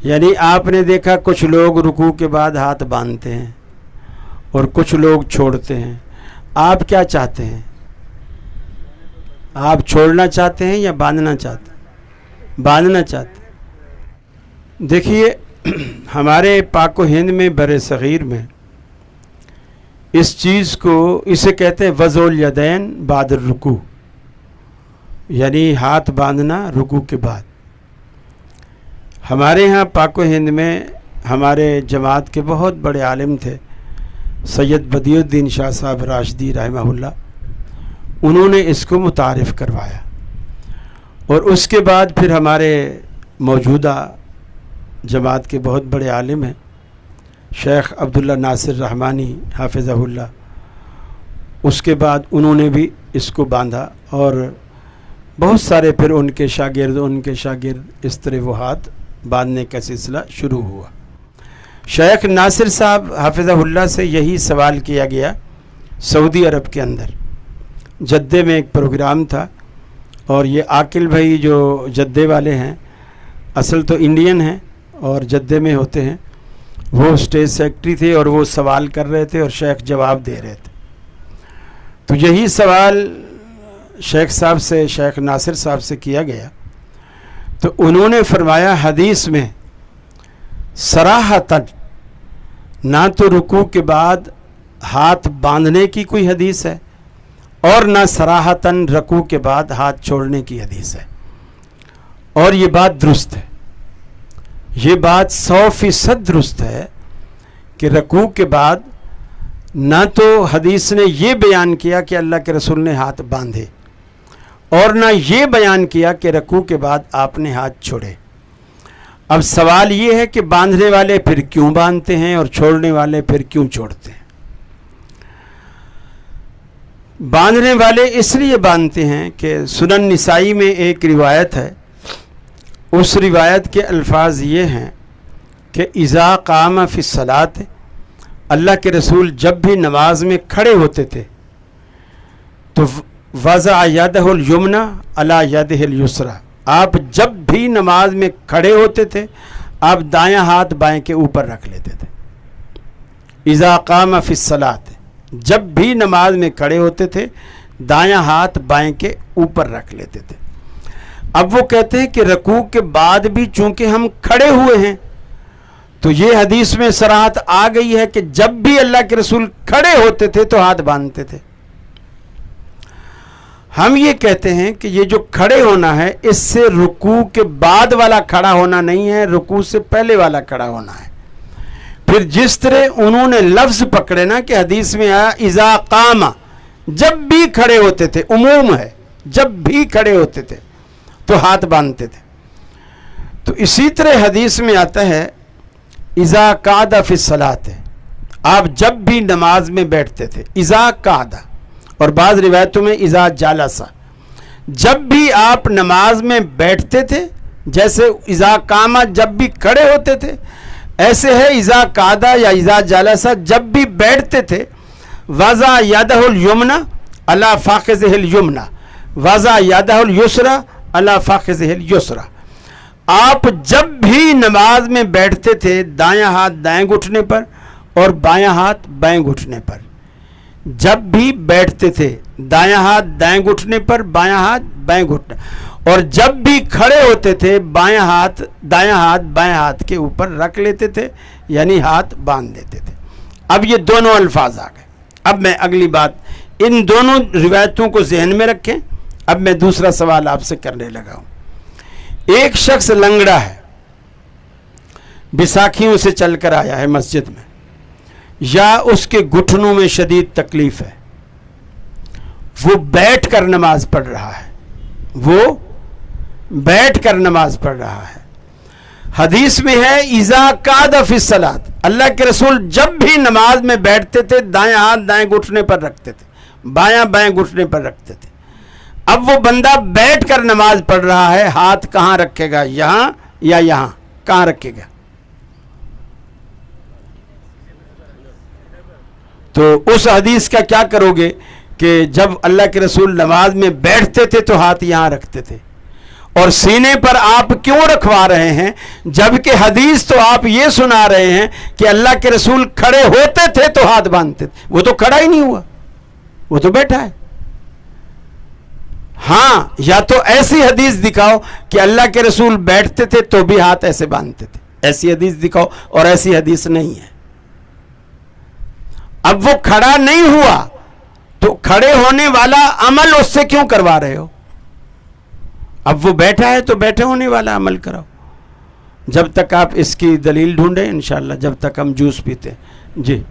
یعنی آپ نے دیکھا کچھ لوگ رکوع کے بعد ہاتھ باندھتے ہیں اور کچھ لوگ چھوڑتے ہیں. آپ کیا چاہتے ہیں؟ آپ چھوڑنا چاہتے ہیں یا باندھنا چاہتے ہیں؟ باندھنا چاہتے ہیں. دیکھیے ہمارے پاک و ہند میں بر صغیر میں اس چیز کو اسے کہتے ہیں وضع الیدین بعد الرکوع، یعنی ہاتھ باندھنا رکوع کے بعد. ہمارے ہاں پاک و ہند میں ہمارے جماعت کے بہت بڑے عالم تھے سید بدیع الدین شاہ صاحب راشدی رحمہ اللہ. انہوں نے اس کو متعارف کروایا اور اس کے بعد پھر ہمارے موجودہ جماعت کے بہت بڑے عالم ہیں شیخ عبداللہ ناصر رحمانی حافظہ اللہ، اس کے بعد انہوں نے بھی اس کو باندھا اور بہت سارے پھر ان کے شاگرد اس طرح وہ ہاتھ باندھنے کا سلسلہ شروع ہوا. شیخ ناصر صاحب حافظہ اللہ سے یہی سوال کیا گیا سعودی عرب کے اندر. جدے میں ایک پروگرام تھا اور یہ عاقل بھائی جو جدے والے ہیں، اصل تو انڈین ہیں اور جدے میں ہوتے ہیں، وہ اسٹیج سیکرٹری تھے اور وہ سوال کر رہے تھے اور شیخ جواب دے رہے تھے. تو یہی سوال شیخ صاحب سے، شیخ ناصر صاحب سے کیا گیا تو انہوں نے فرمایا حدیث میں صراحتاً نہ تو رکوع کے بعد ہاتھ باندھنے کی کوئی حدیث ہے اور نہ صراحتاً رکوع کے بعد ہاتھ چھوڑنے کی حدیث ہے. اور یہ بات درست ہے، یہ بات 100% درست ہے کہ رکوع کے بعد نہ تو حدیث نے یہ بیان کیا کہ اللہ کے رسول نے ہاتھ باندھے اور نہ یہ بیان کیا کہ رکوع کے بعد آپ نے ہاتھ چھوڑے. اب سوال یہ ہے کہ باندھنے والے پھر کیوں باندھتے ہیں اور چھوڑنے والے پھر کیوں چھوڑتے ہیں؟ باندھنے والے اس لیے باندھتے ہیں کہ سنن نسائی میں ایک روایت ہے، اس روایت کے الفاظ یہ ہیں کہ اذا قام فی الصلاۃ، اللہ کے رسول جب بھی نماز میں کھڑے ہوتے تھے تو وضع یدہ الیمنی علی یدہ الیسری، آپ جب بھی نماز میں کھڑے ہوتے تھے آپ دایاں ہاتھ بائیں کے اوپر رکھ لیتے تھے. اذا قام فی الصلاۃ، جب بھی نماز میں کھڑے ہوتے تھے دایاں ہاتھ بائیں کے اوپر رکھ لیتے تھے. اب وہ کہتے ہیں کہ رکوع کے بعد بھی چونکہ ہم کھڑے ہوئے ہیں تو یہ حدیث میں صراحت آ گئی ہے کہ جب بھی اللہ کے رسول کھڑے ہوتے تھے تو ہاتھ باندھتے تھے. ہم یہ کہتے ہیں کہ یہ جو کھڑے ہونا ہے اس سے رکوع کے بعد والا کھڑا ہونا نہیں ہے، رکوع سے پہلے والا کھڑا ہونا ہے. پھر جس طرح انہوں نے لفظ پکڑے نا کہ حدیث میں آیا اذا قام، جب بھی کھڑے ہوتے تھے، عموم ہے، جب بھی کھڑے ہوتے تھے تو ہاتھ باندھتے تھے. تو اسی طرح حدیث میں آتا ہے اذا قعد فی الصلاۃ، آپ جب بھی نماز میں بیٹھتے تھے، اذا قعد، اور بعض روایتوں میں اذا جالس، جب بھی آپ نماز میں بیٹھتے تھے، جیسے اذا قام جب بھی کھڑے ہوتے تھے، ایسے ہے اذا قعد یا اذا جالس جب بھی بیٹھتے تھے وضع یدہ الیمنی علی فخذہ الیمنی وضع یدہ الیسری علی فخذہ الیسری. آپ جب بھی نماز میں بیٹھتے تھے دایاں ہاتھ دائیں گھٹنے پر اور بایاں ہاتھ بائیں گھٹنے پر. جب بھی بیٹھتے تھے دایاں ہاتھ دائیں گھٹنے پر، بایاں ہاتھ بائیں گھٹنے، اور جب بھی کھڑے ہوتے تھے بایاں ہاتھ دایاں ہاتھ بائیں ہاتھ کے اوپر رکھ لیتے تھے، یعنی ہاتھ باندھ دیتے تھے. اب یہ دونوں الفاظ آ گئے. اب میں اگلی بات، ان دونوں روایتوں کو ذہن میں رکھیں. اب میں دوسرا سوال آپ سے کرنے لگا ہوں. ایک شخص لنگڑا ہے، بیساکھیوں سے چل کر آیا ہے مسجد میں، یا اس کے گھٹنوں میں شدید تکلیف ہے، وہ بیٹھ کر نماز پڑھ رہا ہے، وہ بیٹھ کر نماز پڑھ رہا ہے. حدیث میں ہے اذا قعد فی الصلاۃ، اللہ کے رسول جب بھی نماز میں بیٹھتے تھے دائیں ہاتھ دائیں گھٹنے پر رکھتے تھے، بایاں بائیں گھٹنے پر رکھتے تھے. اب وہ بندہ بیٹھ کر نماز پڑھ رہا ہے، ہاتھ کہاں رکھے گا، یہاں یا یہاں، کہاں رکھے گا؟ تو اس حدیث کا کیا کرو گے کہ جب اللہ کے رسول نماز میں بیٹھتے تھے تو ہاتھ یہاں رکھتے تھے اور سینے پر آپ کیوں رکھوا رہے ہیں جبکہ حدیث تو آپ یہ سنا رہے ہیں کہ اللہ کے رسول کھڑے ہوتے تھے تو ہاتھ باندھتے تھے؟ وہ تو کھڑا ہی نہیں ہوا، وہ تو بیٹھا ہے. ہاں، یا تو ایسی حدیث دکھاؤ کہ اللہ کے رسول بیٹھتے تھے تو بھی ہاتھ ایسے باندھتے تھے، ایسی حدیث دکھاؤ، اور ایسی حدیث نہیں ہے. اب وہ کھڑا نہیں ہوا تو کھڑے ہونے والا عمل اس سے کیوں کروا رہے ہو؟ اب وہ بیٹھا ہے تو بیٹھے ہونے والا عمل کراؤ. جب تک آپ اس کی دلیل ڈھونڈیں انشاءاللہ، جب تک ہم جوس پیتے ہیں. جی